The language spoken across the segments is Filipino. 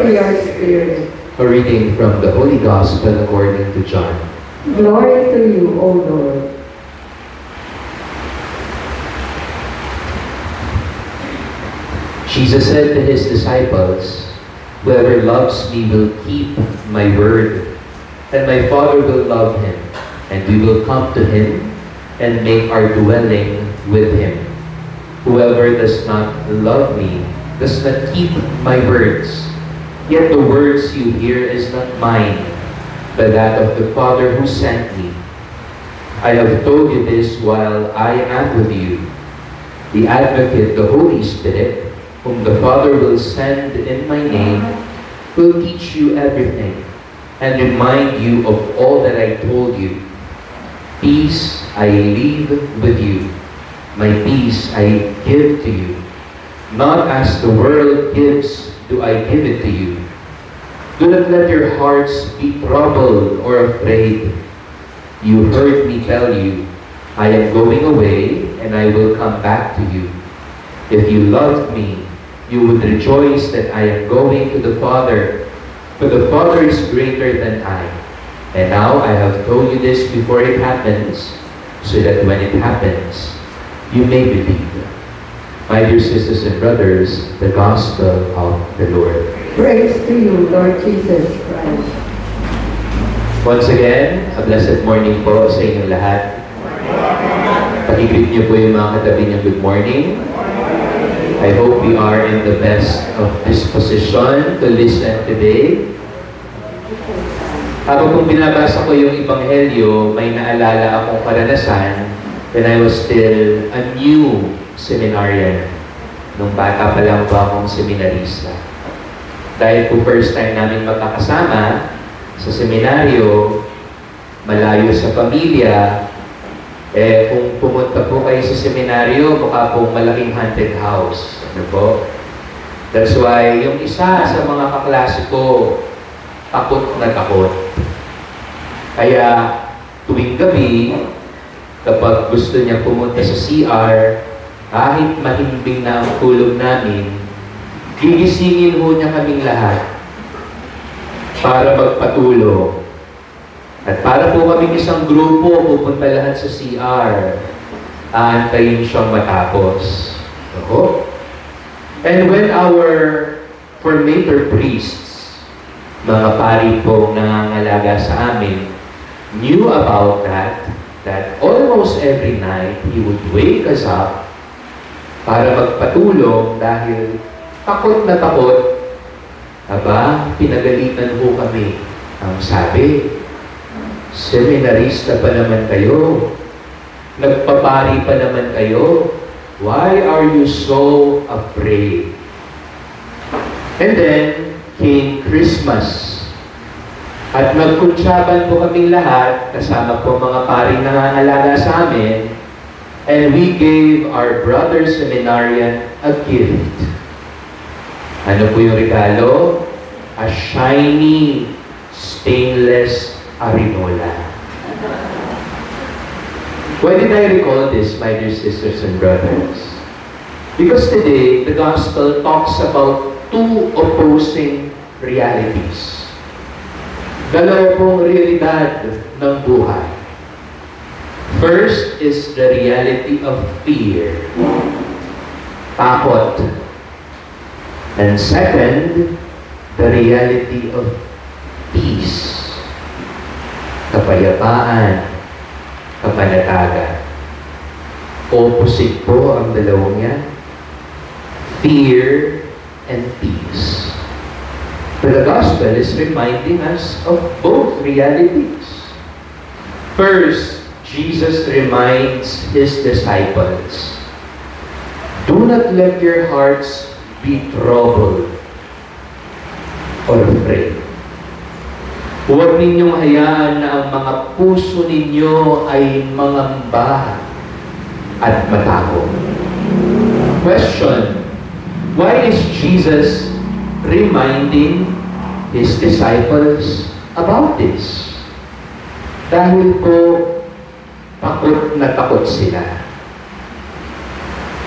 to your spirit. A reading from the Holy Gospel according to John. Glory to you, O Lord. Jesus said to his disciples, "Whoever loves me will keep my word, and my Father will love him, and we will come to him and make our dwelling with him. Whoever does not love me does not keep my words. Yet the words you hear is not mine, but that of the Father who sent me. I have told you this while I am with you. The Advocate, the Holy Spirit, whom the Father will send in my name, will teach you everything and remind you of all that I told you. Peace I leave with you. My peace I give to you. Not as the world gives, do I give it to you. Do not let your hearts be troubled or afraid. You heard me tell you, I am going away and I will come back to you. If you loved me, you would rejoice that I am going to the Father, for the Father is greater than I. And now I have told you this before it happens, so that when it happens, you may believe." My dear sisters and brothers, the Gospel of the Lord. Praise to you, Lord Jesus Christ. Once again, a blessed morning po sa inyong lahat. Pakigreet niyo po yung mga katabi niyo, good morning. I hope we are in the best of disposition to listen today. Habang kung binabasa ko yung Ebanghelyo, may naalala akong karanasan when I was still a new seminarian. Nung bata pa lang po akong seminarista. Dahil po first time namin magkakasama sa seminaryo, malayo sa pamilya, kung pumunta po kayo sa seminaryo, mukha pong malaking haunted house. Ano po? That's why, yung isa sa mga kaklase ko, takot na takot. Kaya, tuwing gabi, kapag gusto niya pumunta sa CR, kahit mahimbing na ang tulog namin, gigisingin ho niya kaming lahat para magpatulog. At para po kaming isang grupo, pupunta lahat sa CR. Aantayin siyang matapos. Ako? And when our formator priests, mga pari po nangangalaga sa amin, knew about that almost every night, he would wake us up para magpatulong dahil takot na takot. Aba, pinagalitan po kami. Ang sabi, seminarista pa naman kayo. Nagpapari pa naman kayo. Why are you so afraid? And then, came Christmas. At nagkuntsaban po kaming lahat, kasama po mga paring nangangalaga sa amin, and we gave our brother seminarian a gift. Ano po yung regalo? A shiny, stainless Arinola. Why did I recall this, my dear sisters and brothers? Because today, the Gospel talks about two opposing realities. Dalawa pong realidad ng buhay. First is the reality of fear. Takot. And second, the reality of peace. Kapayapaan. Kapanatagan. Opposite po ang dalawang yan. Fear and peace. But the Gospel is reminding us of both realities. First, Jesus reminds His disciples, do not let your hearts be troubled or afraid. Huwag ninyong hayaan na ang mga puso ninyo ay mangamba at matakot. Question, why is Jesus reminding His disciples about this? Dahil po, takot na takot sila.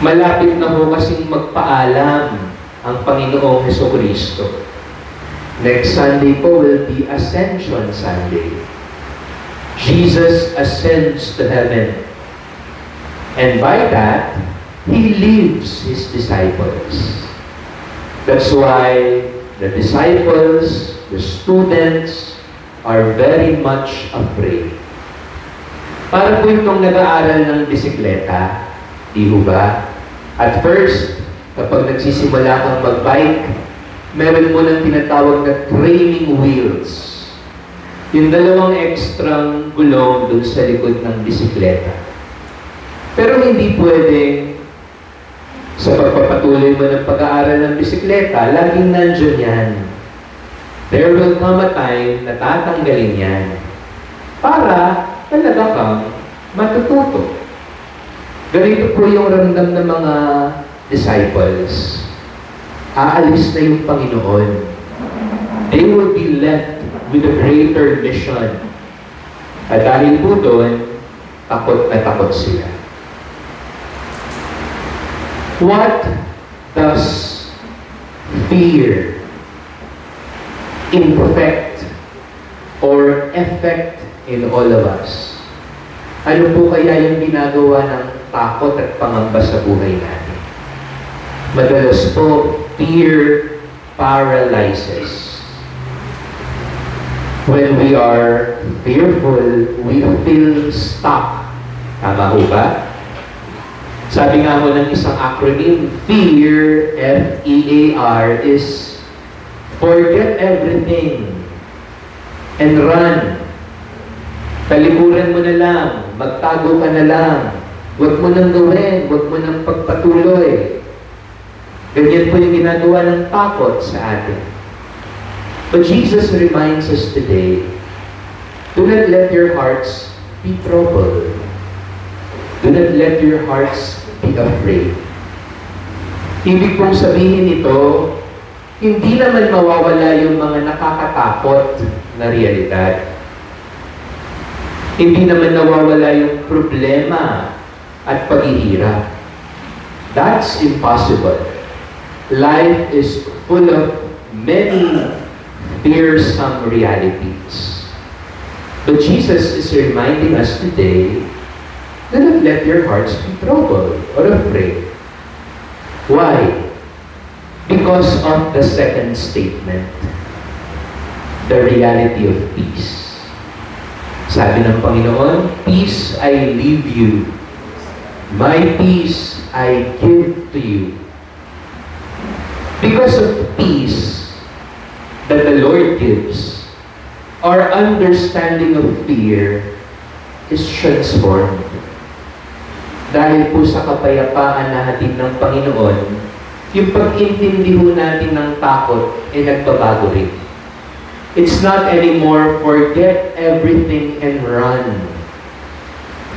Malapit na po kasing magpaalam ang Panginoong Hesukristo. Next Sunday po will be Ascension Sunday. Jesus ascends to heaven. And by that, He leaves His disciples. That's why the disciples, the students, are very much afraid. Para po itong nag-aaral ng bisikleta, di ho ba? At first, kapag nagsisimula kang mag-bike, meron mo ng tinatawag na training wheels. Yung dalawang ekstrang gulong dun sa likod ng bisikleta. Pero hindi pwedeng sa pagpapatuloy mo ng pag-aaral ng bisikleta, laging nandyan yan. There will come a time na tatanggalin yan para talaga kang matututo. Ganito po yung ramdam ng mga disciples. Aalis na yung Panginoon. They will be left with a greater mission. At dahil po doon, takot na takot sila. What does fear imperfect or effect in all of us? Ano po kaya yung ginagawa ng takot at pangamba sa buhay natin? Madalas po, fear paralyzes. When we are fearful, we feel stuck. Tama ho ba? Sabi nga ho ng isang acronym, FEAR, F-E-A-R, is forget everything and run. Talikuran mo na lang, magtago ka na lang, huwag mo nang gawin, huwag mo nang pagpatuloy. Ganyan po yung ginagawa ng takot sa atin. But Jesus reminds us today, do not let your hearts be troubled. Do not let your hearts be afraid. Ibig pong sabihin ito, hindi naman mawawala yung mga nakakatakot na realidad. Hindi naman nawawala yung problema at paghihirap. That's impossible. Life is full of many fearsome realities. But Jesus is reminding us today, do not let your hearts be troubled or afraid. Why? Because of the second statement, the reality of peace. Sabi ng Panginoon, peace I leave you, my peace I give to you. Because of peace that the Lord gives, our understanding of fear is transformed. Dahil po sa kapayapaan na hatid ng Panginoon, yung pag-intindi ho natin ng takot ay nagbabago rin. It's not anymore forget everything and run.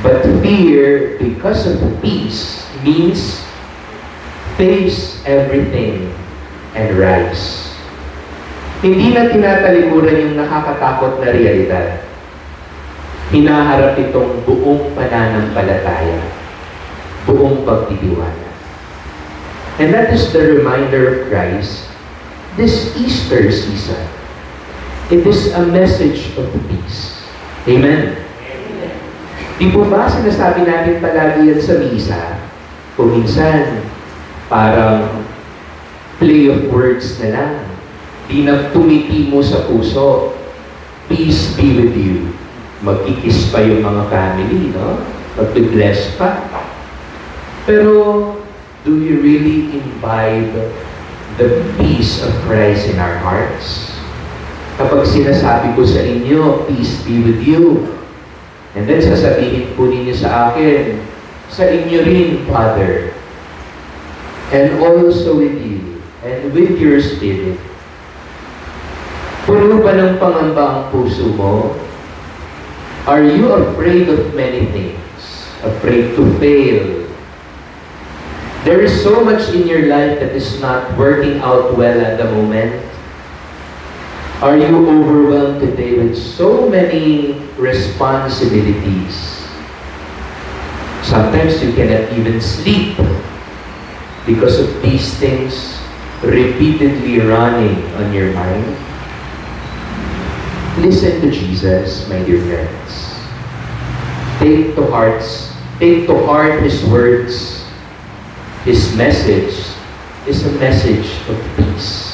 But fear, because of peace, means face everything and rise. Hindi na tinatalikuran yung nakakatakot na realidad. Hinaharap itong buong pananampalataya, buong pagtitiwala. And that is the reminder of Christ this Easter season. It is a message of peace. Amen? Di po ba sinasabi natin palagi yan sa misa? Kung minsan, parang play of words na lang. Di na tumiti mo sa puso. Peace be with you. Magkikis pa yung mga family, no? Mag-bless pa. Pero, do we really imbibe the peace of Christ in our hearts? Kapag sinasabi ko sa inyo, peace be with you. And then sasabihin po ninyo sa akin, sa inyo rin, Father. And also with you. And with your spirit. Puno ba ng pangamba ang puso mo? Are you afraid of many things? Afraid to fail? There is so much in your life that is not working out well at the moment. Are you overwhelmed today with so many responsibilities? Sometimes you cannot even sleep because of these things repeatedly running on your mind. Listen to Jesus, my dear friends. Take to heart His words. His message is a message of peace.